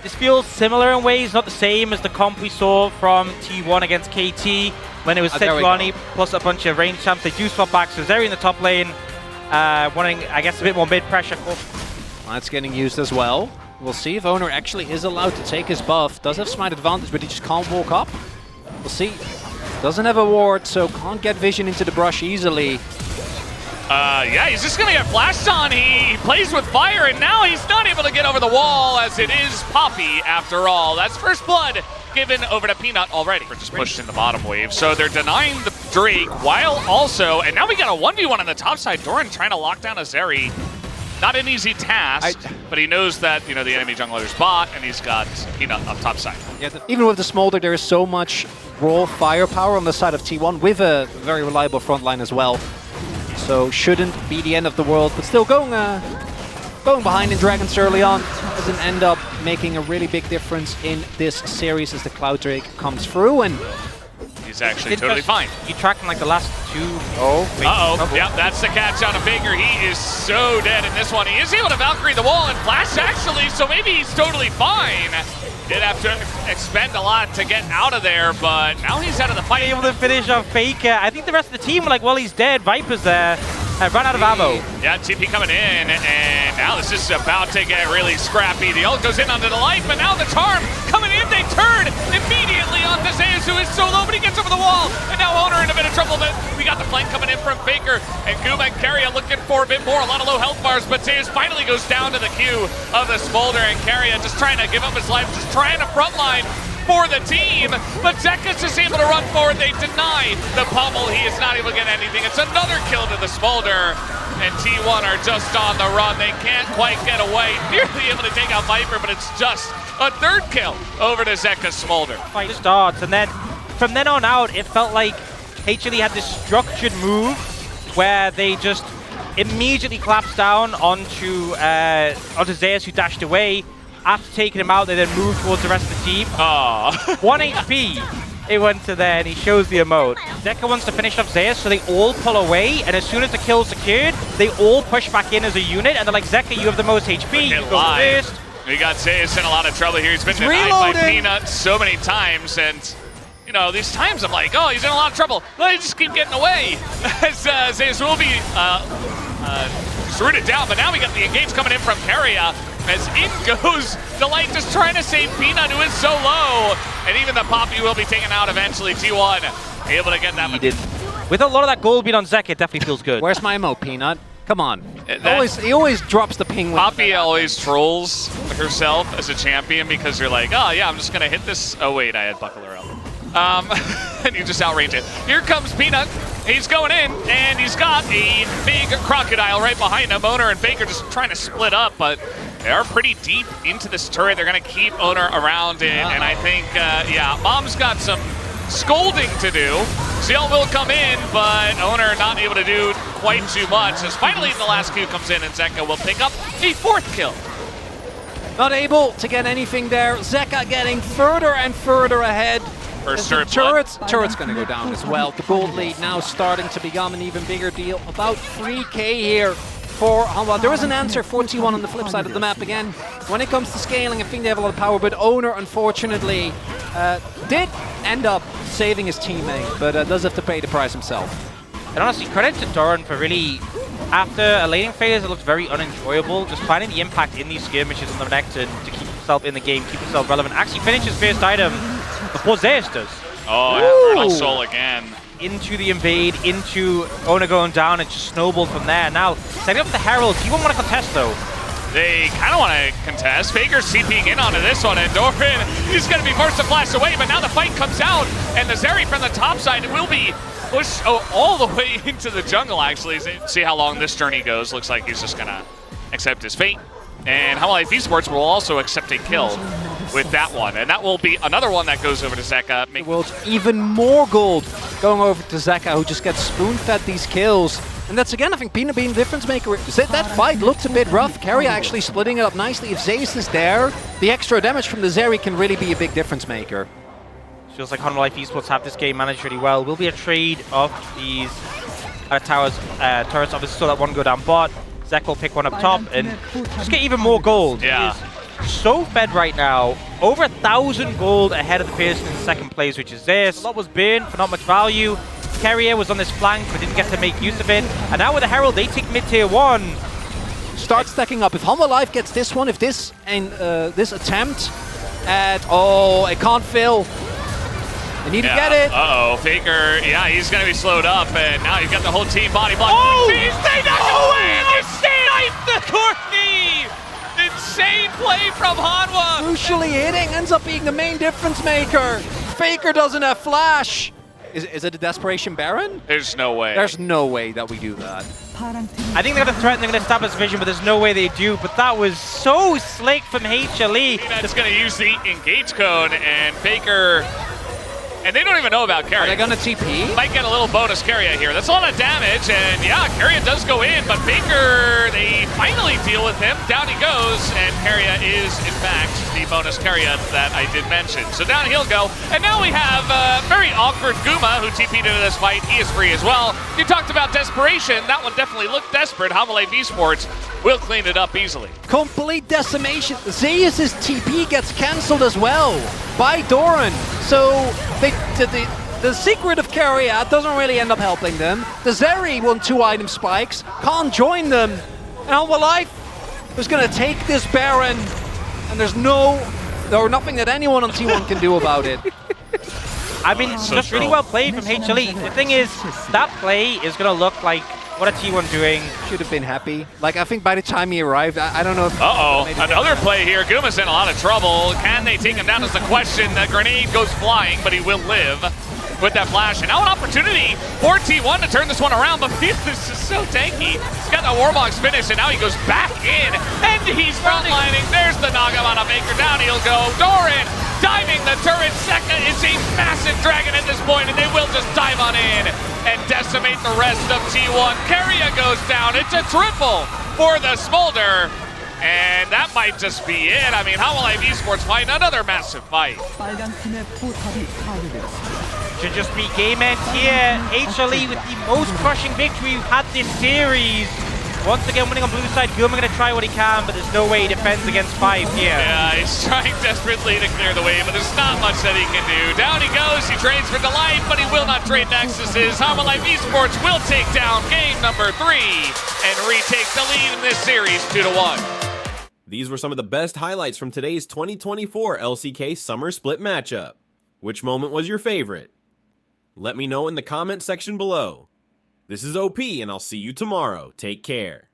This feels similar in ways, not the same as the comp we saw from T1 against KT when it was Sejuani plus a bunch of range champs. They do swap back, so Zeri in the top lane, wanting, I guess, a bit more mid-pressure. That's getting used as well. We'll see if Owner actually is allowed to take his buff. Does have smite advantage, but he just can't walk up. We'll see. Doesn't have a ward, so can't get vision into the brush easily. Yeah, he's just gonna get flashed on. He plays with fire, and now he's not able to get over the wall, as it is Poppy after all. That's first blood given over to Peanut already. We're just pushed in the bottom wave, so they're denying the Drake while also, and now we got a 1v1 on the top side. Doran trying to lock down a Zeri. Not an easy task, but he knows that, you know, the enemy jungler is bot, and he's got Peanut up top side. Yeah, even with the Smolder, there is so much raw firepower on the side of T1 with a very reliable front line as well. So shouldn't be the end of the world, but still going behind in Dragons early on doesn't end up making a really big difference in this series as the Cloud Drake comes through, and he's actually totally fine. You tracked in like the last two. Yeah, that's the catch on a Faker. He is so dead in this one. He is able to Valkyrie the wall and flash actually, so maybe he's totally fine. Did have to expend a lot to get out of there, but now he's out of the fight. Able to finish off Faker. I think the rest of the team were like, well, he's dead. Viper's there. Run out of ammo. Yeah, TP coming in, and now this is about to get really scrappy. The ult goes in onto the life, but now the charm coming in. They turn immediately on Decisive, who is so low, but he gets over the wall. And now Owner in a bit of trouble, but we got the flank coming in from Faker. And Guma and Carrier looking for a bit more. A lot of low health bars, but Zeus finally goes down to the queue of the Smolder, and Carrier just trying to give up his life, just trying to frontline for the team, but Zeka's just able to run forward. They deny the pummel. He is not able to get anything. It's another kill to the Smolder, and T1 are just on the run. They can't quite get away. Nearly able to take out Viper, but it's just a third kill over to Zeka's Smolder. Fight starts, and then from then on out, it felt like HLE had this structured move where they just immediately collapsed down onto Zeus, who dashed away. After taking him out, they then moved towards the rest of the team. 1 HP, it went to there, and he shows the emote. Zeka wants to finish off Zeus, so they all pull away, and as soon as the kill's secured, they all push back in as a unit, and they're like, Zeka, you have the most HP, you go first. We got Zeus in a lot of trouble here. He's been denied by Peanut so many times, and you know, these times I'm like, oh, he's in a lot of trouble. Let me just keep getting away. As Zeus will be rooted down, but now we got the engage coming in from Carrier. As in goes Delight, just trying to save Peanut, who is so low. And even the Poppy will be taken out eventually. T1 able to get that. With a lot of that gold beat on Zeka, it definitely feels good. Where's my emote, Peanut? Come on. He always drops the ping. Poppy always trolls herself as a champion because you're like, oh yeah, I'm just going to hit this. Oh wait, I had Buckle her up. And you just outrange it. Here comes Peanut. He's going in, and he's got a big crocodile right behind him. Owner and Faker just trying to split up, but they are pretty deep into this turret. They're going to keep Owner around it, and I think, yeah, Mom's got some scolding to do. Zeal will come in, but Owner not able to do quite too much, as finally the last Q comes in, and Zeka will pick up a 4th kill. Not able to get anything there. Zeka getting further and further ahead. First turret's going to go down as well. The gold lead now starting to become an even bigger deal. About 3K here for Hanwha. There is an answer for T1 on the flip side of the map again. When it comes to scaling, I think they have a lot of power, but Owner, unfortunately, did end up saving his teammate, but does have to pay the price himself. And honestly, credit to Doran for really, after a laning phase that looked very unenjoyable, just finding the impact in these skirmishes on the Nectar to keep himself in the game, keep himself relevant. Actually finishes first item before Zeus does. Oh, Eternal Soul again. Into the invade, into Owner going down, and just snowballed from there. Now, setting up the Herald. You won't want to contest, though. They kind of want to contest. Faker's CPing in onto this one, and Doran, he's going to be forced to flash away, but now the fight comes out, and the Zeri from the top side will be pushed all the way into the jungle, actually. See how long this journey goes. Looks like he's just going to accept his fate. And Hanwha Life Esports will also accept a kill with that one. And that will be another one that goes over to Zeka. The world's even more gold going over to Zeka, who just gets spoon-fed these kills. And that's, again, I think Peanut being the difference maker. That fight looked a bit rough. Carrier actually splitting it up nicely. If Zeus is there, the extra damage from the Zeri can really be a big difference maker. Feels like Hanwha Life Esports have this game managed really well. Will be a trade of these turrets, obviously, so that one go down bot. Zek will pick one up top and just get even more gold. Yeah. so fed right now. Over 1,000 gold ahead of the person in second place, which is this. A lot was burned for not much value. Keria was on this flank, but didn't get to make use of it. And now with the Herald, they take mid-tier 1. Start stacking up. If Hanwha Life gets this one, if this and this attempt at... Oh, it can't fill. They need to get it. Uh-oh, Faker, yeah, he's going to be slowed up, and now he's got the whole team body block. Oh! They knock away! They snipe the Courtney! Insane play from Hanwha! Crucially hitting, ends up being the main difference maker. Faker doesn't have flash. Is it a desperation Baron? There's no way. There's no way that we do that. I think they're going to threaten, they're going to establish vision, but there's no way they do. But that was so slick from HLE. That's going to use the engage cone, and Faker... And they don't even know about Keria. Are they going to TP? Might get a little bonus Keria here. That's a lot of damage, and yeah, Keria does go in, but Faker, they finally deal with him. Down he goes, and Keria is, in fact, the bonus Keria that I did mention. So down he'll go, and now we have very awkward Guma, who TP'd into this fight. He is free as well. You talked about desperation. That one definitely looked desperate. Hanwha Life Esports will clean it up easily. Complete decimation. Zeus's TP gets cancelled as well by Doran. So the secret of Keria doesn't really end up helping them. The Zeri won 2 item spikes, can't join them. And Hanwha Life is going to take this Baron, and there's nothing that anyone on T1 can do about it. I mean, just really well played from HLE. The thing is, that play is going to look like what a T1 doing. Should have been happy. Like, I think by the time he arrived, I don't know if... Uh-oh, another play here. Guma's in a lot of trouble. Can they take him down is the question. The grenade goes flying, but he will live with that flash. And now an opportunity for T1 to turn this one around, but this is so tanky. He's got the Warbox finish, and now he goes back in, and he's frontlining. There's the Naga on a Faker. Down he'll go. Doran diving the turret. Second is a massive dragon at this point, and they will just dive on in and decimate the rest of T1. Keria goes down. It's a triple for the Smolder. And that might just be it. I mean, Hanwha Life Esports fighting another massive fight. Should just be game end here. HLE with the most crushing victory we've had this series. Once again winning on blue side. Guma going to try what he can, but there's no way he defends against 5 here. Yeah, he's trying desperately to clear the way, but there's not much that he can do. Down he goes, he trades for Delight, but he will not trade Nexuses. Hanwha Life Esports will take down game number 3 and retake the lead in this series 2-1. These were some of the best highlights from today's 2024 LCK Summer Split matchup. Which moment was your favorite? Let me know in the comment section below. This is OP, and I'll see you tomorrow. Take care.